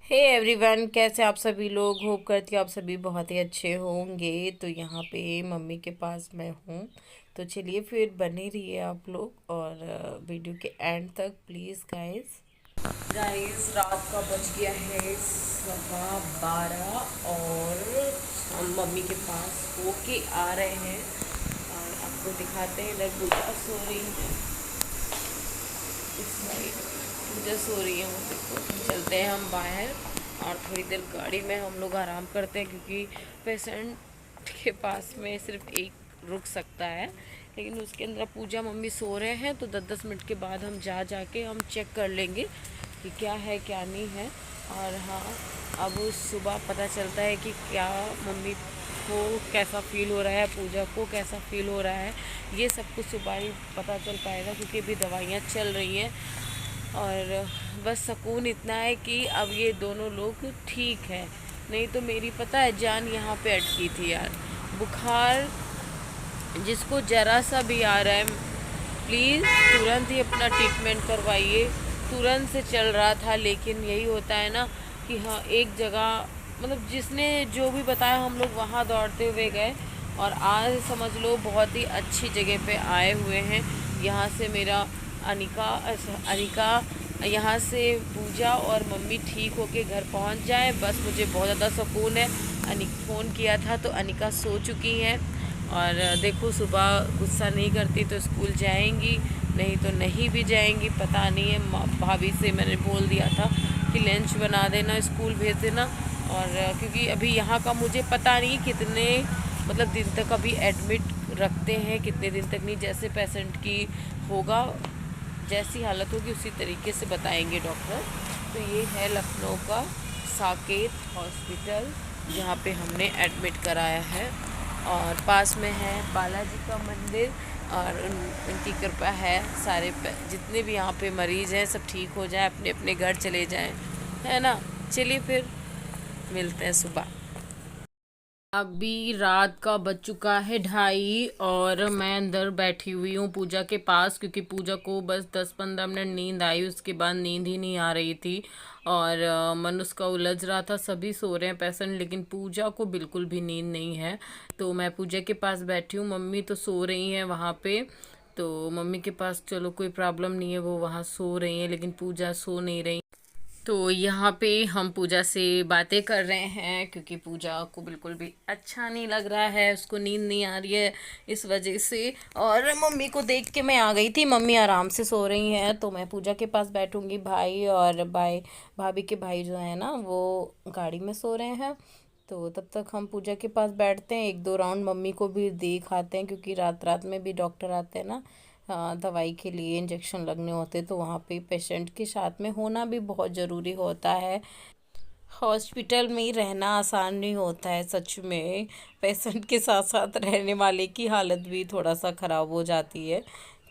Hey everyone, कैसे आप सभी लोग। होप करती हूँ आप सभी बहुत ही अच्छे होंगे। तो यहाँ पे मम्मी के पास मैं हूँ। तो चलिए फिर बने रहिए आप लोग और वीडियो के एंड तक प्लीज़ गाइस। गाइस रात का बज गया है 12:15 और हम मम्मी के पास होके आ रहे हैं और आपको दिखाते हैं। इधर पूजा सो रही है, इस साइड पूजा सो रही है। वो देखो, चलते हैं हम बाहर और थोड़ी देर गाड़ी में हम लोग आराम करते हैं क्योंकि पेशेंट के पास में सिर्फ एक रुक सकता है। लेकिन उसके अंदर पूजा मम्मी सो रहे हैं तो 10-10 मिनट के बाद हम जाके हम चेक कर लेंगे कि क्या है क्या नहीं है। और हाँ, अब सुबह पता चलता है कि क्या मम्मी को कैसा फील हो रहा है, पूजा को कैसा फील हो रहा है। ये सब कुछ सुबह ही पता चल पाएगा क्योंकि अभी दवाइयाँ चल रही हैं। और बस सुकून इतना है कि अब ये दोनों लोग ठीक है, नहीं तो मेरी पता है जान यहाँ पे अटकी थी यार। बुखार जिसको ज़रा सा भी आ रहा है प्लीज़ तुरंत ही अपना ट्रीटमेंट करवाइए। तुरंत से चल रहा था, लेकिन यही होता है ना कि हाँ, एक जगह मतलब जिसने जो भी बताया हम लोग वहाँ दौड़ते हुए गए और आज समझ लो बहुत ही अच्छी जगह पे आए हुए हैं। यहाँ से मेरा अनिका यहाँ से पूजा और मम्मी ठीक होके घर पहुँच जाए, बस मुझे बहुत ज़्यादा सुकून है। फ़ोन किया था तो अनिका सो चुकी हैं और देखो सुबह गुस्सा नहीं करती तो स्कूल जाएंगी, नहीं तो नहीं भी जाएंगी पता नहीं है। भाभी से मैंने बोल दिया था कि लंच बना देना, स्कूल भेज देना। और क्योंकि अभी यहाँ का मुझे पता नहीं कितने मतलब दिन तक अभी एडमिट रखते हैं, कितने दिन तक नहीं। जैसे पेशेंट की होगा, जैसी हालत होगी उसी तरीके से बताएंगे डॉक्टर। तो ये है लखनऊ का साकेत हॉस्पिटल जहाँ पे हमने एडमिट कराया है और पास में है बालाजी का मंदिर। और उनकी कृपा है सारे जितने भी यहाँ पे मरीज़ हैं सब ठीक हो जाए, अपने अपने घर चले जाएं, है ना। चलिए फिर मिलते हैं सुबह। अभी रात का बज चुका है 2:30 और मैं अंदर बैठी हुई हूँ पूजा के पास क्योंकि पूजा को बस 10-15 मिनट नींद आई, उसके बाद नींद ही नहीं आ रही थी। और मन उसका उलझ रहा था। सभी सो रहे हैं पेशेंट, लेकिन पूजा को बिल्कुल भी नींद नहीं है। तो मैं पूजा के पास बैठी हूँ, मम्मी तो सो रही हैं वहाँ पे। तो मम्मी के पास चलो कोई प्रॉब्लम नहीं है, वो वहाँ सो रही हैं, लेकिन पूजा सो नहीं रही। तो यहाँ पे हम पूजा से बातें कर रहे हैं क्योंकि पूजा को बिल्कुल भी अच्छा नहीं लग रहा है, उसको नींद नहीं आ रही है इस वजह से। और मम्मी को देख के मैं आ गई थी, मम्मी आराम से सो रही हैं तो मैं पूजा के पास बैठूंगी। भाभी के भाई जो है ना वो गाड़ी में सो रहे हैं। तो तब तक हम पूजा के पास बैठते हैं, 1-2 राउंड मम्मी को भी देख आते हैं क्योंकि रात रात में भी डॉक्टर आते हैं ना। दवाई के लिए इंजेक्शन लगने होते तो वहाँ पे पेशेंट के साथ में होना भी बहुत ज़रूरी होता है। हॉस्पिटल में ही रहना आसान नहीं होता है सच में। पेशेंट के साथ साथ रहने वाले की हालत भी थोड़ा सा ख़राब हो जाती है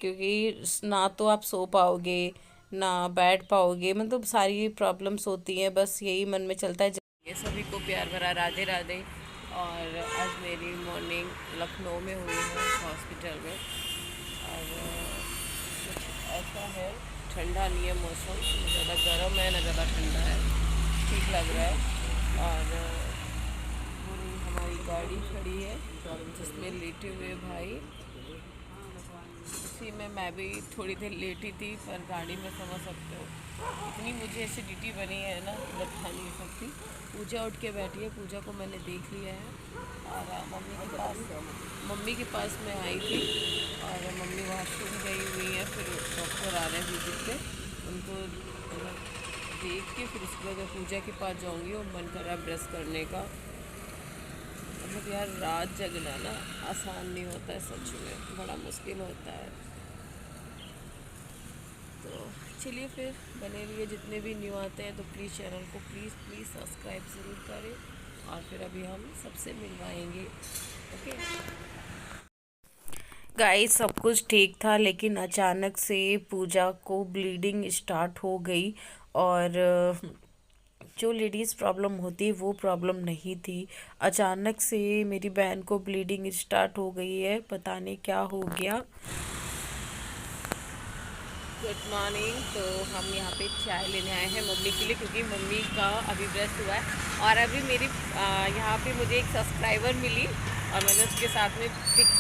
क्योंकि ना तो आप सो पाओगे ना बैठ पाओगे, मतलब सारी प्रॉब्लम्स होती हैं। बस यही मन में चलता है। ये सभी को प्यार भरा राधे राधे। और आज मेरी मॉर्निंग लखनऊ में हुई है हॉस्पिटल में। और कुछ ऐसा है, ठंडा नहीं है मौसम, ना ज़्यादा गर्म है ना ज़्यादा ठंडा है, ठीक लग रहा है। और पूरी हमारी गाड़ी खड़ी है जिसमें लेटे हुए भाई, उसी में मैं भी थोड़ी देर लेटी थी। पर गाड़ी में समझ सकते हो इतनी मुझे एसिडिटी बनी है ना, बता नहीं सकती। पूजा उठ के बैठी है, पूजा को मैंने देख लिया है। और मम्मी के पास मैं आई थी और मम्मी वॉशरूम गई हुई है, फिर डॉक्टर आ रहे हैं विजिट पे, उनको मतलब देख के फिर उसके बाद मैं पूजा के पास जाऊंगी। और मन कर रहा है ब्रश करने का। मतलब यार रात जगना ना आसान नहीं होता है, सच में बड़ा मुश्किल होता है। तो चलिए फिर बने रहिए, जितने भी न्यू आते हैं तो प्लीज़ चैनल को प्लीज़ प्लीज़ सब्सक्राइब ज़रूर करें। और फिर अभी हम सबसे मिलवाएंगे, ओके गाइस। सब कुछ ठीक था लेकिन अचानक से पूजा को ब्लीडिंग स्टार्ट हो गई। और जो लेडीज़ प्रॉब्लम होती है वो प्रॉब्लम नहीं थी। अचानक से मेरी बहन को ब्लीडिंग स्टार्ट हो गई है, पता नहीं क्या हो गया। Good morning. तो हम यहाँ पे चाय लेने आए हैं मम्मी के लिए, क्योंकि मम्मी का अभी ब्रेस्ट हुआ है और अभी मेरी यहाँ पे मुझे एक सब्सक्राइबर मिली और मैंने उसके साथ में पिक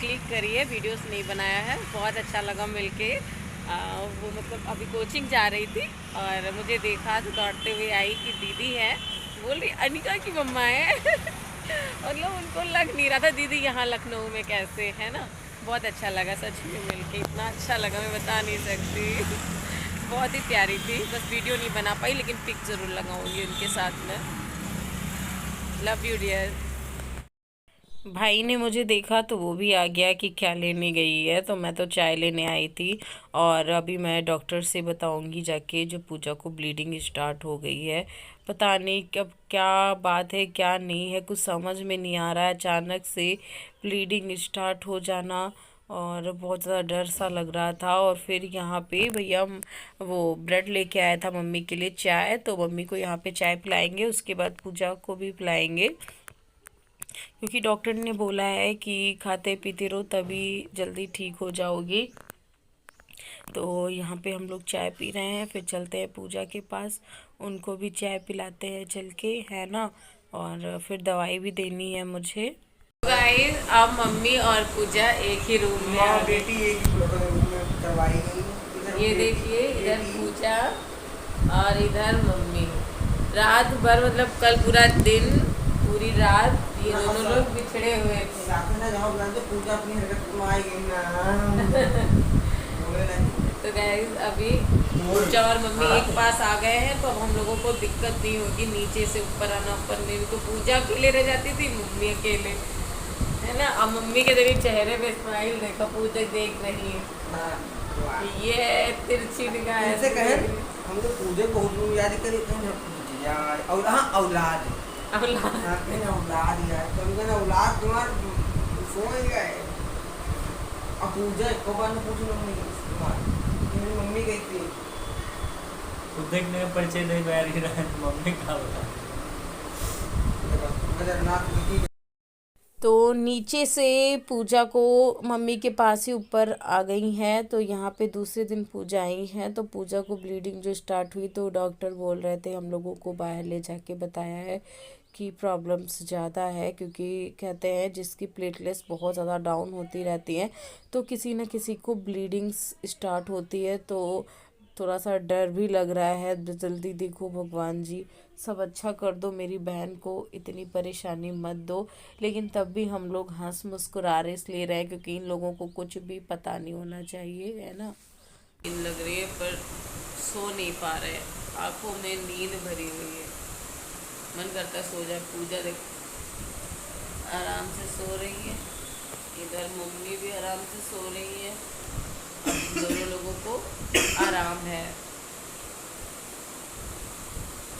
क्लिक करी है, वीडियोस नहीं बनाया है। बहुत अच्छा लगा मिलके। वो मतलब अभी कोचिंग जा रही थी और मुझे देखा तो दौड़ते हुए आई कि दीदी है, बोल रही अनिका की मम्मा है। मतलब उनको लग नहीं रहा था दीदी यहाँ लखनऊ में कैसे है ना। बहुत अच्छा लगा सच में मिलके, इतना अच्छा लगा मैं बता नहीं सकती। बहुत ही प्यारी थी। बस वीडियो नहीं बना पाई, लेकिन पिक ज़रूर लगाऊंगी उनके साथ में। Love you dear. भाई ने मुझे देखा तो वो भी आ गया कि क्या लेने गई है, तो मैं तो चाय लेने आई थी। और अभी मैं डॉक्टर से बताऊंगी जाके, जो पूजा को ब्लीडिंग स्टार्ट हो गई है। पता नहीं कब क्या बात है क्या नहीं है, कुछ समझ में नहीं आ रहा है। अचानक से ब्लीडिंग स्टार्ट हो जाना और बहुत ज़्यादा डर सा लग रहा था। और फिर यहाँ पे भैया वो ब्रेड लेके आया था मम्मी के लिए चाय, तो मम्मी को यहाँ पे चाय पिलाएंगे, उसके बाद पूजा को भी पिलाएंगे। क्योंकि डॉक्टर ने बोला है कि खाते पीते रहो तभी जल्दी ठीक हो जाओगी। तो यहाँ पे हम लोग चाय पी रहे हैं, फिर चलते हैं पूजा के पास, उनको भी चाय पिलाते हैं चल के, है ना। और फिर दवाई भी देनी है मुझे। गाइस अब मम्मी और पूजा एक ही रूम में आ गई। बेटी एक ही रूम में करवाई गई। ये देखिए, इधर पूजा और इधर मम्मी। रात भर मतलब कल पूरा दिन पूरी रात ये दोनों लोग बिछड़े हुए थे। पूजा अपनी हरकत में आई गई ना। तो गाइस अभी पूजा और मम्मी एक पास आ गए हैं, तो अब हम लोगों को दिक्कत नहीं होगी नीचे से ऊपर आना। ऊपर नहीं तो पूजा अकेले रह जाती थी, मम्मी अकेले, है ना। अब मम्मी के देखिए चेहरे पे स्माइल देखो, पूजा देख रही है। ये तिरछी निगाह ऐसे कहे हम तो पूजा बहुत याद करी यार। और हाँ औलाद औलाद यार, तो औलाद तुम्हार सोच गए। अब पूजा को बार पूछ लो मेरी मम्मी गई थी तो देखने का परिचय नहीं बैठ रहा है, मम्मी का होता। तो नीचे से पूजा को मम्मी के पास ही ऊपर आ गई हैं। तो यहाँ पे दूसरे दिन पूजा आई हैं, तो पूजा को ब्लीडिंग जो स्टार्ट हुई तो डॉक्टर बोल रहे थे, हम लोगों को बाहर ले जाके बताया है कि प्रॉब्लम्स ज़्यादा है। क्योंकि कहते हैं जिसकी प्लेटलेट्स बहुत ज़्यादा डाउन होती रहती हैं, तो किसी न किसी को ब्लीडिंग्स स्टार्ट होती है। तो थोड़ा सा डर भी लग रहा है। जल्दी देखो भगवान जी, सब अच्छा कर दो, मेरी बहन को इतनी परेशानी मत दो। लेकिन तब भी हम लोग हंस मुस्कुरारे इसलिए रहे क्योंकि इन लोगों को कुछ भी पता नहीं होना चाहिए, है ना। नींद लग रही है पर सो नहीं पा रहे, आंखों में नींद भरी हुई है, मन करता है सो जाए। पूजा देख आराम से सो रही है, इधर मम्मी भी आराम से सो रही है। दोनों लोगों को आराम है।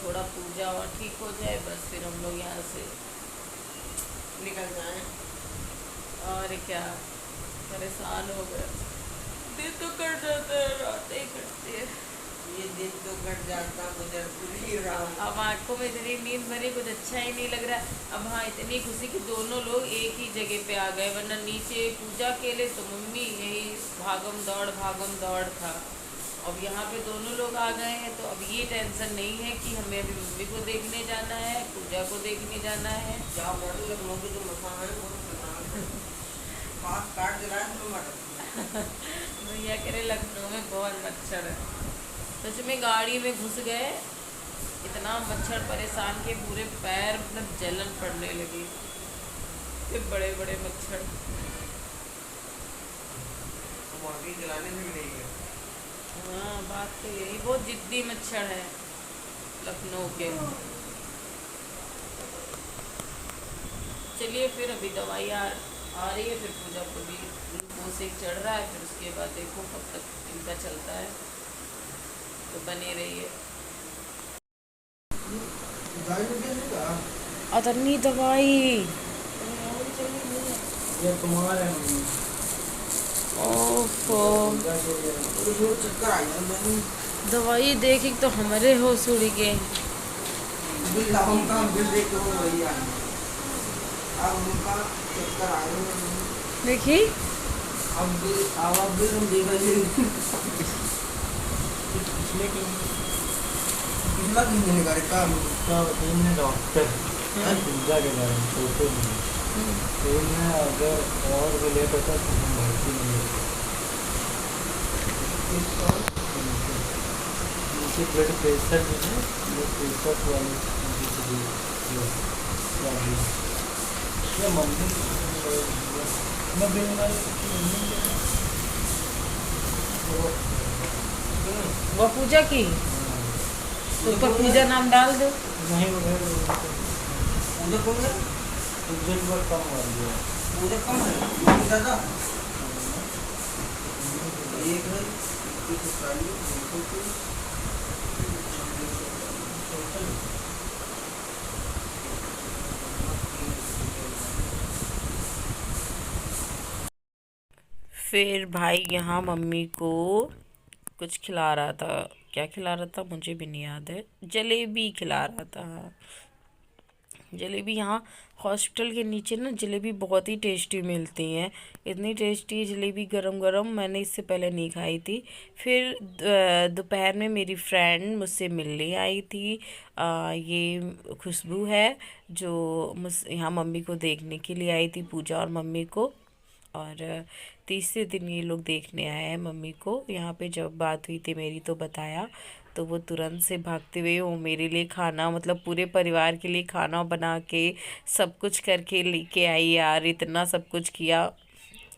थोड़ा पूजा और ठीक हो जाए बस, फिर हम लोग यहाँ से निकल जाएं। और क्या, परेशान हो गए। दिन तो कट जाता है, रातें ही कटती है। ये दिन तो कट जाता गुजर पूरी रात। अब आंखों में इतनी नींद भरी, कुछ अच्छा ही नहीं लग रहा है। अब हाँ, इतनी खुशी कि दोनों लोग एक ही जगह पे आ गए, वरना नीचे पूजा अकेले तो मम्मी यही भागम दौड़ था। अब यहाँ पे दोनों लोग आ गए हैं, तो अब ये टेंशन नहीं है कि हमें अभी मम्मी को देखने जाना है, पूजा को देखने जाना है। क्या मॉडल लखनऊ के जो मकान है वो पास काट दे रहा है तो मॉडल। भैया कह रहे लखनऊ में बहुत मच्छर है। सच में गाड़ी में घुस गए, इतना मच्छर परेशान के पूरे पैर मतलब जलन पड़ने लगी, फिर बड़े बड़े मच्छर। जलाने से भी नहीं है। हाँ बात तो यही, बहुत जिद्दी मच्छर है लखनऊ के। चलिए फिर अभी दवाई आ रही है, फिर पूजा को भी ग्लूकोज एक चढ़ रहा है, फिर उसके बाद देखो कब तक इनका चलता है, तो बने रहिए। अतनी दवाई ये तुम्हारे ओफो, दवाई देख तो हमारे होश उड़ गए। देखिए अब बिल हम देखा पिछले क्यों पिछला दिन मैंने करे काम उसका इनने डॉक्टर पूजा के बारे में सोचो नहीं तो इनने अगर और भी लेट होता तो हम भर्ती नहीं होते उनके ब्लड प्रेशर जो है वो प्रेशर वाले या मम्मी मैं बीमार वो पूजा की तो ऊपर पूजा नाम डाल दो। नहीं वगैरह पूजा कौन है उज्जैन पर कम हो गया पूजा कम है मांग दादा एक है एक सारी फिर भाई यहाँ मम्मी को कुछ खिला रहा था, क्या खिला रहा था मुझे भी नहीं याद है, जलेबी खिला रहा था। जलेबी यहाँ हॉस्पिटल के नीचे ना जलेबी बहुत ही टेस्टी मिलती हैं, इतनी टेस्टी जलेबी गरम गरम मैंने इससे पहले नहीं खाई थी। फिर दोपहर में मेरी फ्रेंड मुझसे मिलने आई थी, ये खुशबू है जो मुझ यहाँ मम्मी को देखने के लिए आई थी, पूजा और मम्मी को। और तीसरे दिन ये लोग देखने आए हैं मम्मी को। यहाँ पे जब बात हुई थी मेरी तो बताया, तो वो तुरंत से भागते हुए वो मेरे लिए खाना, मतलब पूरे परिवार के लिए खाना बना के सब कुछ करके लेके आई यार, इतना सब कुछ किया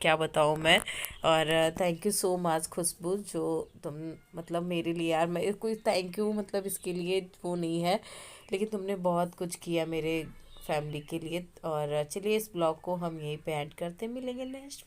क्या बताऊँ मैं। और थैंक यू सो मच खुशबू, जो तुम मतलब मेरे लिए यार, मैं कोई थैंक यू मतलब इसके लिए वो नहीं है, लेकिन तुमने बहुत कुछ किया मेरे फैमिली के लिए। और चलिए इस ब्लॉग को हम यहीं पे ऐड करते, मिलेंगे नेक्स्ट